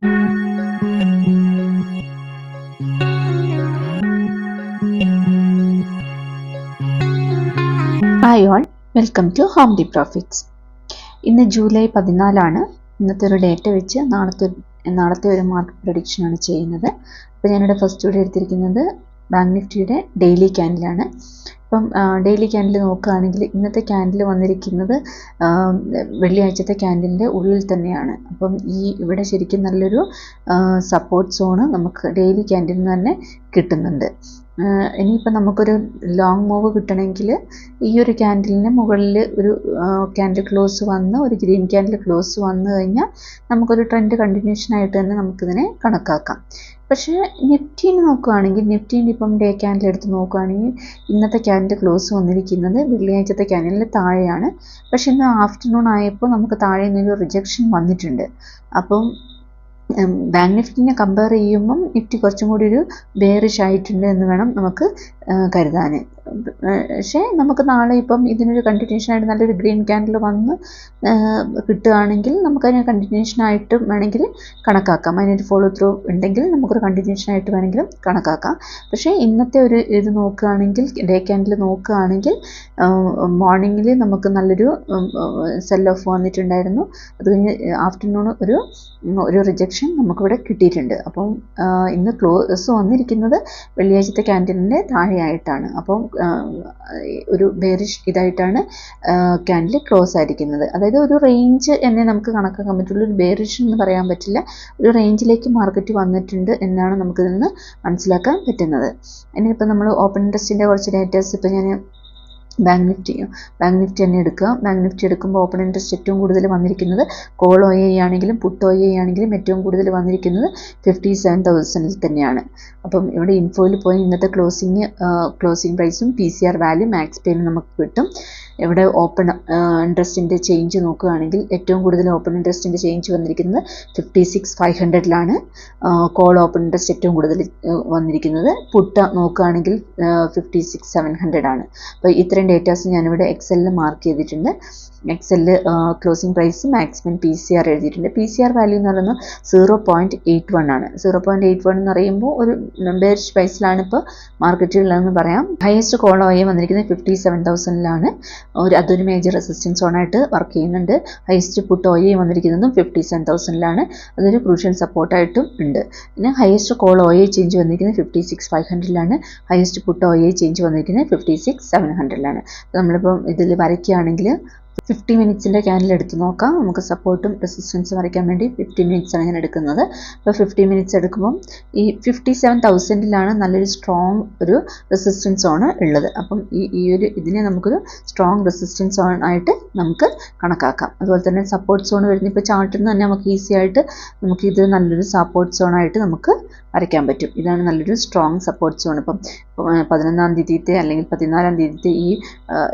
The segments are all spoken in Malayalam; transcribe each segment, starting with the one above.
Hi all, welcome to home the profits. ഇന്ന് ജൂലൈ 14 ഇന്നത്തെ ഒരു ഡേറ്റ വെച്ച് നാളത്തെ ഒരു മാർക്കറ്റ് പ്രഡിക്ഷനാണ് ചെയ്യുന്നത്. അപ്പോൾ ഞാനിവിടെ ഫസ്റ്റ് ഇവിടെ എടുത്തിരിക്കുന്നത് ബാങ്ക് നിഫ്റ്റിയുടെ ഡെയിലി ക്യാൻഡിലാണ്. ഇപ്പം ഡെയിലി ക്യാൻഡിൽ നോക്കുകയാണെങ്കിൽ ഇന്നത്തെ ക്യാൻഡിൽ വന്നിരിക്കുന്നത് വെള്ളിയാഴ്ചത്തെ ക്യാൻഡിലിൻ്റെ ഉള്ളിൽ തന്നെയാണ്. അപ്പം ഇവിടെ ശരിക്കും നല്ലൊരു സപ്പോർട്ട് സോണ് നമുക്ക് ഡെയിലി ക്യാൻഡിൽ തന്നെ കിട്ടുന്നുണ്ട്. ഇനിയിപ്പോൾ നമുക്കൊരു ലോങ് മൂവ് കിട്ടണമെങ്കിൽ ഈ ഒരു ക്യാൻഡിലിന് മുകളിൽ ഒരു ക്യാൻഡിൽ ക്ലോസ് വന്ന് ഒരു ഗ്രീൻ ക്യാൻഡിൽ ക്ലോസ് വന്നു കഴിഞ്ഞാൽ നമുക്കൊരു ട്രെൻഡ് കണ്ടിന്യൂഷനായിട്ട് തന്നെ നമുക്കിതിനെ കണക്കാക്കാം. പക്ഷേ നിഫ്റ്റീനെ നോക്കുകയാണെങ്കിൽ നിഫ്റ്റീൻ്റെ ഇപ്പം ഡേ ക്യാൻഡിൽ എടുത്ത് നോക്കുകയാണെങ്കിൽ ഇന്നത്തെ ക്യാൻഡിൽ ക്ലോസ് വന്നിരിക്കുന്നത് വെള്ളിയാഴ്ചത്തെ ക്യാൻഡിലിന് താഴെയാണ്. പക്ഷേ ഇന്ന് ആഫ്റ്റർനൂൺ ആയപ്പോൾ നമുക്ക് താഴെ നിന്നൊരു റിജക്ഷൻ വന്നിട്ടുണ്ട്. അപ്പം ബാങ്ക് നിഫ്റ്റിനെ കമ്പയർ ചെയ്യുമ്പം നിഫ്റ്റി കുറച്ചും കൂടി ഒരു ബെയറിഷ് ആയിട്ടുണ്ട് എന്ന് വേണം നമുക്ക് കരുതാൻ. പക്ഷേ നമുക്ക് നാളെ ഇപ്പം ഇതിനൊരു കണ്ടിന്യൂഷനായിട്ട് നല്ലൊരു ഗ്രീൻ ക്യാൻഡിൽ വന്ന് കിട്ടുകയാണെങ്കിൽ നമുക്കതിന് കണ്ടിന്യൂഷനായിട്ട് വേണമെങ്കിൽ കണക്കാക്കാം. അതിനൊരു ഫോളോ ത്രൂ ഉണ്ടെങ്കിൽ നമുക്കൊരു കണ്ടിന്യൂഷനായിട്ട് വേണമെങ്കിലും കണക്കാക്കാം. പക്ഷേ ഇന്നത്തെ ഒരു ഇത് നോക്കുകയാണെങ്കിൽ ഡേ ക്യാൻഡിൽ നോക്കുകയാണെങ്കിൽ മോർണിംഗിൽ നമുക്ക് നല്ലൊരു സെൽ ഓഫ് വന്നിട്ടുണ്ടായിരുന്നു. അത് കഴിഞ്ഞ് ആഫ്റ്റർനൂൺ ഒരു റിജക്ഷൻ നമുക്കിവിടെ കിട്ടിയിട്ടുണ്ട്. അപ്പം ഇന്ന് ക്ലോസ് വന്നിരിക്കുന്നത് വെള്ളിയാഴ്ചത്തെ ക്യാൻഡിലിൻ്റെ താഴെയായിട്ടാണ്. അപ്പം ഒരു ബെയറിഷ് ഇതായിട്ടാണ് ക്യാൻഡിൽ ക്ലോസ് ആയിരിക്കുന്നത്. അതായത് ഒരു റേഞ്ച് എന്നേ നമുക്ക് കണക്കാക്കാൻ പറ്റുള്ളൂ, ഒരു ബെയറിഷ് എന്ന് പറയാൻ പറ്റില്ല. ഒരു റേഞ്ചിലേക്ക് മാർക്കറ്റ് വന്നിട്ടുണ്ട് എന്നാണ് നമുക്കിതിൽ നിന്ന് മനസ്സിലാക്കാൻ പറ്റുന്നത്. ഇനിയിപ്പോൾ നമ്മൾ ഓപ്പൺ ഇൻട്രസ്റ്റിൻ്റെ കുറച്ച് ഡേറ്റാസ് ഇപ്പോൾ ഞാൻ ബാങ്ക് നിഫ്റ്റി തന്നെ എടുക്കുക. ബാങ്ക് നിഫ്റ്റി എടുക്കുമ്പോൾ ഓപ്പൺ ഇൻട്രസ്റ്റ് ഏറ്റവും കൂടുതൽ വന്നിരിക്കുന്നത് കോൾ ഒ എ ആണെങ്കിലും പുട്ട് ഒ എ ആണെങ്കിലും ഏറ്റവും കൂടുതൽ വന്നിരിക്കുന്നത് 57,000 തന്നെയാണ്. അപ്പം ഇവിടെ ഇൻഫോയിൽ പോയി ഇന്നത്തെ ക്ലോസിംഗ് പ്രൈസും PCR വാല്യൂ മാക്സ് പേയും നമുക്ക് കിട്ടും. ഇവിടെ ഓപ്പൺ ഇൻട്രസ്റ്റിൻ്റെ ചേഞ്ച് നോക്കുകയാണെങ്കിൽ ഏറ്റവും കൂടുതൽ ഓപ്പൺ ഇൻട്രസ്റ്റിൻ്റെ ചേഞ്ച് വന്നിരിക്കുന്നത് 56,500 കോൾ ഓപ്പൺ ഇൻട്രസ്റ്റ് ഏറ്റവും കൂടുതൽ വന്നിരിക്കുന്നത്. പുട്ട് നോക്കുകയാണെങ്കിൽ 56,700 അപ്പോൾ ഇത്രയും ഡേറ്റാസ് ഞാനിവിടെ എക്സലിൽ മാർക്ക് ചെയ്തിട്ടുണ്ട്. എക്സലിൽ ക്ലോസിംഗ് പ്രൈസ് മാക്സിമം PCR എഴുതിയിട്ടുണ്ട്. PCR വാല്യൂ എന്ന് പറയുന്നത് 0.81 0.81 എന്ന് പറയുമ്പോൾ ഒരു ബെയറിഷ് പ്രൈസിലാണ് ഇപ്പോൾ മാർക്കറ്റിലുള്ളതെന്ന് പറയാം. ഹയസ്റ്റ് കോൾ ഓ എ വന്നിരിക്കുന്നത് 57,000 അതൊരു മേജർ റെസിസ്റ്റൻസ് സോണായിട്ട് വർക്ക് ചെയ്യുന്നുണ്ട്. ഹയസ്റ്റ് പുട്ട് ഒ എ വന്നിരിക്കുന്നതും 57,000 അതൊരു ക്രൂഷ്യൽ സപ്പോർട്ടായിട്ടും ഉണ്ട്. പിന്നെ highest call O I change വന്നിരിക്കുന്നത് 56,500 highest put O I change വന്നിരിക്കുന്നത് 56,700 നമ്മളിപ്പം ഇതിൽ വരയ്ക്കുകയാണെങ്കിൽ 50 മിനിറ്റ്സിൻ്റെ ക്യാൻഡിൽ എടുത്ത് നോക്കാം. നമുക്ക് സപ്പോർട്ടും റെസിസ്റ്റൻസും വരയ്ക്കാൻ വേണ്ടി 50 മിനിറ്റ്സാണ് ഞാൻ എടുക്കുന്നത്. അപ്പോൾ 50 മിനിറ്റ്സ് എടുക്കുമ്പം ഈ 57,000 നല്ലൊരു സ്ട്രോങ് ഒരു റെസിസ്റ്റൻസ് സോൺ ഉള്ളത്. അപ്പം ഇതിനെ നമുക്കൊരു സ്ട്രോങ് റെസിസ്റ്റൻസ് സോൺ ആയിട്ട് നമുക്ക് കണക്കാക്കാം. അതുപോലെ തന്നെ സപ്പോർട്ട് സോൺ വരുന്ന ഇപ്പോൾ ചാർട്ടിൽ നിന്ന് തന്നെ നമുക്ക് ഈസി ആയിട്ട് ഇത് നല്ലൊരു സപ്പോർട്ട് സോണായിട്ട് നമുക്ക് വരയ്ക്കാൻ പറ്റും. ഇതാണ് നല്ലൊരു സ്ട്രോങ് സപ്പോർട്ട് സോൺ. ഇപ്പം 11-ാം തീയതിത്തെ അല്ലെങ്കിൽ 14-ാം തീയതിത്തെ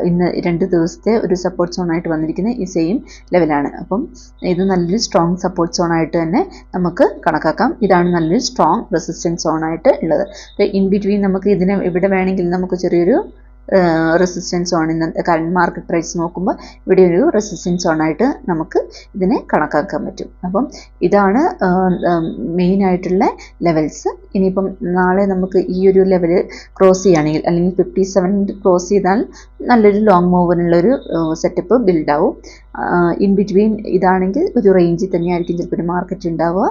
ഇന്ന് 2 ദിവസത്തെ ഒരു സപ്പോർട്ട് സോണായിട്ട് വന്നിരിക്കുന്നത് ഈ സെയിം ലെവലാണ്. അപ്പം ഇത് നല്ലൊരു സ്ട്രോങ് സപ്പോർട്ട് സോണായിട്ട് തന്നെ നമുക്ക് കണക്കാക്കാം. ഇതാണ് നല്ലൊരു സ്ട്രോങ് റെസിസ്റ്റൻസ് സോണായിട്ട് ഉള്ളത്. ഇൻ ബിറ്റ്വീൻ നമുക്ക് ഇതിനെ ഇവിടെ വേണമെങ്കിൽ നമുക്ക് ചെറിയൊരു റെസിസ്റ്റൻസ് സോൺ ഇന്നത്തെ കറണ്ട് മാർക്കറ്റ് പ്രൈസ് നോക്കുമ്പോൾ ഇവിടെ ഒരു റെസിസ്റ്റൻസ് സോണായിട്ട് നമുക്ക് ഇതിനെ കണക്കാക്കാൻ പറ്റും. അപ്പം ഇതാണ് മെയിനായിട്ടുള്ള ലെവൽസ്. ഇനിയിപ്പം നാളെ നമുക്ക് ഈ ഒരു ലെവൽ ക്രോസ് ചെയ്യുകയാണെങ്കിൽ അല്ലെങ്കിൽ 57 ക്രോസ് ചെയ്താൽ നല്ലൊരു ലോങ് മൂവിനുള്ളൊരു സെറ്റപ്പ് ബിൽഡാവും. ഇൻ ബിറ്റ്വീൻ ഇതാണെങ്കിൽ ഒരു റേഞ്ചിൽ തന്നെയായിരിക്കും ചിലപ്പോൾ ഒരു മാർക്കറ്റ് ഉണ്ടാവുക.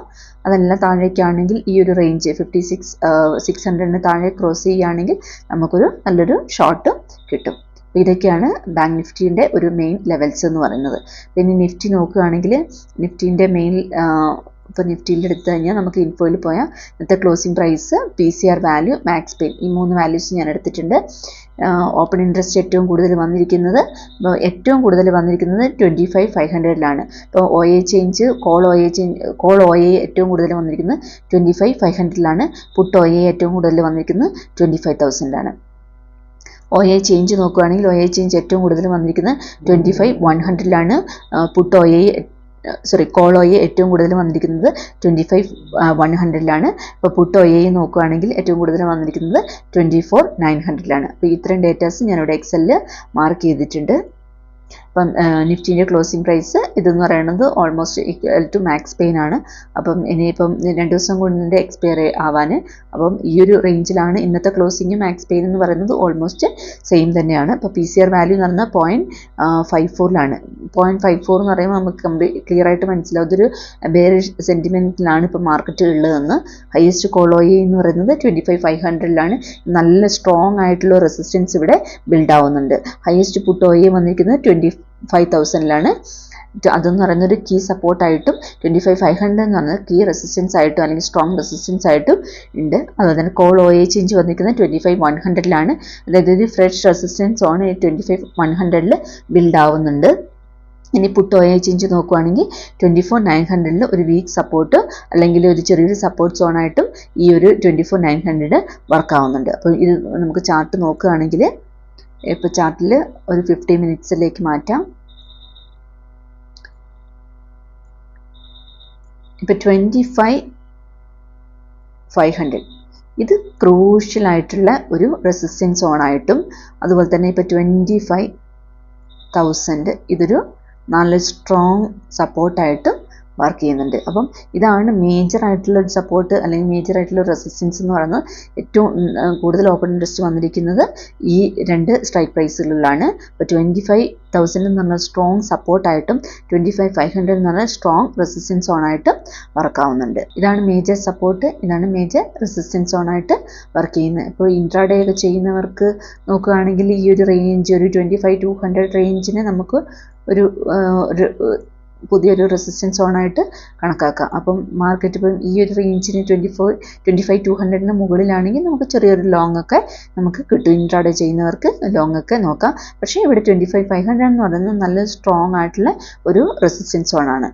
അതല്ല താഴേക്കാണെങ്കിൽ ഈ ഒരു റേഞ്ച് 56,600 താഴെ ക്രോസ് ചെയ്യുകയാണെങ്കിൽ നമുക്കൊരു നല്ലൊരു ഷോർട്ട് കിട്ടും. അപ്പോൾ ഇതൊക്കെയാണ് ബാങ്ക് നിഫ്റ്റീൻ്റെ ഒരു മെയിൻ ലെവൽസ് എന്ന് പറയുന്നത്. പിന്നെ നിഫ്റ്റി നോക്കുകയാണെങ്കിൽ നിഫ്റ്റീൻ്റെ മെയിൻ ഇപ്പോൾ നിഫ്റ്റിയിൽ എടുത്തു കഴിഞ്ഞാൽ നമുക്ക് ഇൻഫോയിൽ പോയാൽ ഇന്നത്തെ closing price PCR value max pay ഈ 3 വാല്യൂസ് ഞാൻ എടുത്തിട്ടുണ്ട്. ഓപ്പൺ ഇൻട്രസ്റ്റ് ഏറ്റവും കൂടുതൽ വന്നിരിക്കുന്നത് 25,500 ഇപ്പോൾ O I change call O I ഏറ്റവും കൂടുതൽ വന്നിരിക്കുന്നത് 25,500 പുട്ട് ഒ എ ഏറ്റവും കൂടുതൽ വന്നിരിക്കുന്നത് 25,000 ഒ എ ചേഞ്ച് നോക്കുകയാണെങ്കിൽ ഒ എ ചേഞ്ച് ഏറ്റവും കൂടുതൽ വന്നിരിക്കുന്നത് 25,100 put O I call O I ഏറ്റവും കൂടുതൽ വന്നിരിക്കുന്നത് 25,100 ഇപ്പോൾ പുട്ട് ഒ എ നോക്കുകയാണെങ്കിൽ ഏറ്റവും കൂടുതൽ വന്നിരിക്കുന്നത് 24,900 അപ്പോൾ ഇത്രയും ഡേറ്റാസ് ഞാനിവിടെ എക്സലിൽ മാർക്ക് ചെയ്തിട്ടുണ്ട്. അപ്പം നിഫ്റ്റിൻ്റെ ക്ലോസിംഗ് പ്രൈസ് ഇതെന്ന് പറയുന്നത് almost equal to max pain ആണ്. അപ്പം ഇനിയിപ്പം 2 ദിവസം കൊണ്ട് എക്സ്പയർ ആവാൻ, അപ്പം ഈ ഒരു റേഞ്ചിലാണ് ഇന്നത്തെ ക്ലോസിംഗ്. മാക്സ് പെയിൻ എന്ന് പറയുന്നത് ഓൾമോസ്റ്റ് സെയിം തന്നെയാണ്. അപ്പോൾ PCR വാല്യൂ എന്ന് പറഞ്ഞാൽ 0.54ലാണ്. 0.54 എന്ന് പറയുമ്പോൾ നമുക്ക് ക്ലിയർ ആയിട്ട് മനസ്സിലാവും ഇതൊരു ബെയറിഷ് സെൻറ്റിമെൻറ്റിലാണ് ഇപ്പോൾ മാർക്കറ്റ് ഉള്ളതെന്ന്. ഹയസ്റ്റ് കോൾ OA എന്ന് പറയുന്നത് 25,500ലാണ്. നല്ല സ്ട്രോങ് ആയിട്ടുള്ള റെസിസ്റ്റൻസ് ഇവിടെ ബിൽഡ് ആവുന്നുണ്ട്. ഹയസ്റ്റ് പുട്ട് OA വന്നിരിക്കുന്നത് 25,000ലാണ്. അതെന്ന് പറയുന്നൊരു കീ സപ്പോർട്ടായിട്ടും 25,500 എന്ന് പറയുന്നത് കീ റെസിസ്റ്റൻസ് ആയിട്ടും അല്ലെങ്കിൽ സ്ട്രോങ് റെസിസ്റ്റൻസ് ആയിട്ടും ഉണ്ട്. അതുപോലെ തന്നെ കോൾ OA ചേഞ്ച് വന്നിരിക്കുന്നത് 25,100ലാണ്. അതായത് ഒരു ഫ്രഷ് റെസിസ്റ്റൻസ് സോൺ 25,100ൽ ബിൽഡ് ആവുന്നുണ്ട്. ഇനി പുട്ട് OA ചേഞ്ച് നോക്കുവാണെങ്കിൽ 24,900ൽ ഒരു വീക്ക് സപ്പോർട്ട് അല്ലെങ്കിൽ ഒരു ചെറിയൊരു സപ്പോർട്ട് സോണായിട്ടും ഈ ഒരു 24,900 വർക്ക് ആവുന്നുണ്ട്. അപ്പോൾ ഇത് നമുക്ക് ചാർട്ട് നോക്കുകയാണെങ്കിൽ ഇപ്പോൾ ചാർട്ടിൽ ഒരു 50 മിനിറ്റ്സിലേക്ക് മാറ്റാം. ഇപ്പോൾ 25,500 ഇത് ക്രൂഷ്യലായിട്ടുള്ള ഒരു റെസിസ്റ്റൻസ് സോണായിട്ടും, അതുപോലെ തന്നെ ഇപ്പോൾ 25,000 ഇതൊരു നല്ല സ്ട്രോങ് സപ്പോർട്ടായിട്ടും വർക്ക് ചെയ്യുന്നുണ്ട്. അപ്പം ഇതാണ് മേജർ ആയിട്ടുള്ള ഒരു സപ്പോർട്ട് അല്ലെങ്കിൽ മേജർ ആയിട്ടുള്ള റെസിസ്റ്റൻസ് എന്ന് പറയുന്നത്. ഏറ്റവും കൂടുതൽ ഓപ്പൺ ഇൻട്രസ്റ്റ് വന്നിരിക്കുന്നത് ഈ 2 സ്ട്രൈക്ക് പ്രൈസുകളിലാണ്. അപ്പോൾ 25,000 എന്ന് പറഞ്ഞാൽ സ്ട്രോങ് സപ്പോർട്ടായിട്ടും 25,500 എന്ന് പറഞ്ഞാൽ സ്ട്രോങ് റെസിസ്റ്റൻസ് സോണായിട്ടും വർക്ക് ആവുന്നുണ്ട്. ഇതാണ് മേജർ സപ്പോർട്ട്, ഇതാണ് മേജർ റെസിസ്റ്റൻസ് സോണായിട്ട് വർക്ക് ചെയ്യുന്നത്. ഇപ്പോൾ ഇൻട്രാഡേ ഒക്കെ ചെയ്യുന്നവർക്ക് നോക്കുകയാണെങ്കിൽ ഈ ഒരു റേഞ്ച് ഒരു 25,200 റേഞ്ചിനെ നമുക്ക് ഒരു പുതിയൊരു റെസിസ്റ്റൻസ് സോണായിട്ട് കണക്കാക്കാം. അപ്പം മാർക്കറ്റ് ഇപ്പം ഈ ഒരു റേഞ്ചിന് 25,200ന് മുകളിലാണെങ്കിൽ നമുക്ക് ചെറിയൊരു ലോങ് ഒക്കെ നമുക്ക് കിട്ടും. ഇൻട്രാഡേ ചെയ്യുന്നവർക്ക് ലോങ് ഒക്കെ നോക്കാം. പക്ഷേ ഇവിടെ 25,500 എന്ന് പറയുന്നത് നല്ല സ്ട്രോങ് ആയിട്ടുള്ള ഒരു റെസിസ്റ്റൻസ് സോണാണ്.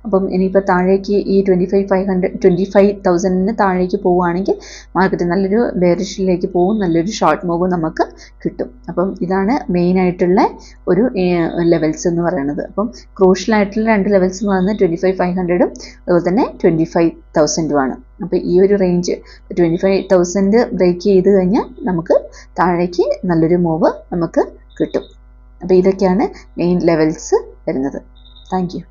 അപ്പം ഇനിയിപ്പോൾ താഴേക്ക് ഈ 25,000ന് താഴേക്ക് പോവുകയാണെങ്കിൽ മാർക്കറ്റ് നല്ലൊരു ബെയറിഷിലേക്ക് പോകും, നല്ലൊരു ഷോർട്ട് മൂവ് നമുക്ക് കിട്ടും. അപ്പം ഇതാണ് മെയിനായിട്ടുള്ള ഒരു ലെവൽസ് എന്ന് പറയുന്നത്. അപ്പം ക്രൂഷ്യലായിട്ടുള്ള 2 ലെവൽസ് എന്ന് പറയുന്നത് 25,500ഉം അതുപോലെ തന്നെ 25,000ഉമാണ്. അപ്പോൾ ഈ ഒരു റേഞ്ച് 25,000 ബ്രേക്ക് ചെയ്ത് കഴിഞ്ഞാൽ നമുക്ക് താഴേക്ക് നല്ലൊരു മൂവ് നമുക്ക് കിട്ടും. അപ്പോൾ ഇതൊക്കെയാണ് മെയിൻ ലെവൽസ് വരുന്നത്. Thank you.